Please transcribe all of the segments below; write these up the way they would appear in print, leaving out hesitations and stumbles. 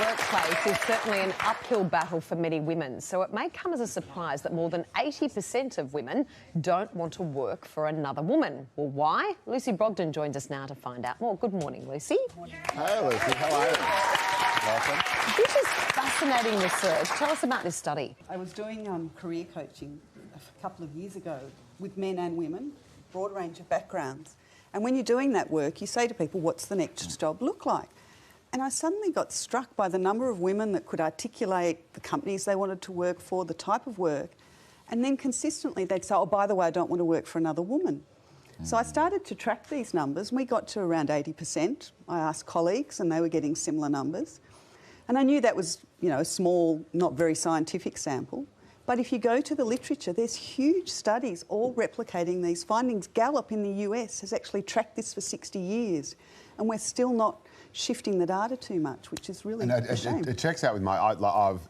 workplace is certainly an uphill battle for many women, so it may come as a surprise that more than 80% of women don't want to work for another woman. Well, why? Lucy Brogden joins us now to find out more. Good morning, Lucy. Hey, Lucy. How are you? Welcome. This is fascinating research. Tell us about this study. I was doing career coaching a couple of years ago with men and women, broad range of backgrounds. And when you're doing that work, you say to people, what's the next job look like? And I suddenly got struck by the number of women that could articulate the companies they wanted to work for, the type of work, and then consistently they'd say, oh, by the way, I don't want to work for another woman. So I started to track these numbers, and we got to around 80%. I asked colleagues, and they were getting similar numbers. And I knew that was, you know, a small, not very scientific sample. But if you go to the literature, there's huge studies all replicating these findings. Gallup in the US has actually tracked this for 60 years, and we're still not shifting the data too much, which is really a shame. It checks out with my...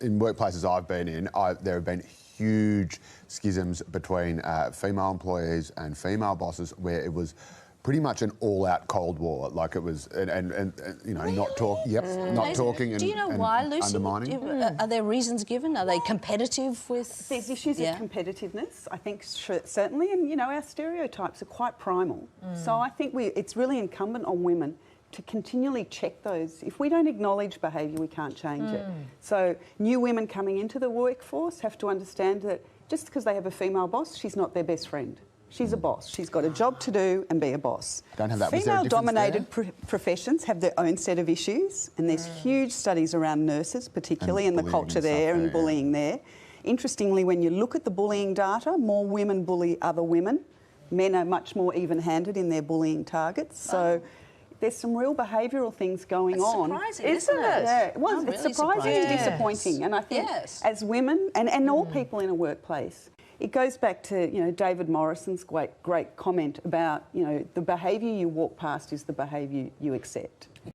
in workplaces I've been in, there have been huge schisms between female employees and female bosses where it was pretty much an all-out Cold War. Like it was, and you know, really? not talking and do you know why, Lucy? undermining. Are there reasons given? Are they competitive with... There's issues of competitiveness, I think, certainly, and, you know, our stereotypes are quite primal. So I think it's really incumbent on women to continually check those. If we don't acknowledge behaviour, we can't change it. So new women coming into the workforce have to understand that just because they have a female boss, she's not their best friend. She's a boss. She's got a job to do and be a boss. Don't have that. Female-dominated professions have their own set of issues, and there's huge studies around nurses, particularly, and the culture there and bullying there. Interestingly, when you look at the bullying data, more women bully other women. Men are much more even-handed in their bullying targets. So there's some real behavioural things going on. Surprising, isn't it? Yeah, well, I'm it's really surprising and surprised. disappointing. And I think as women and all people in a workplace, it goes back to, you know, David Morrison's great comment about, you know, the behaviour you walk past is the behaviour you accept.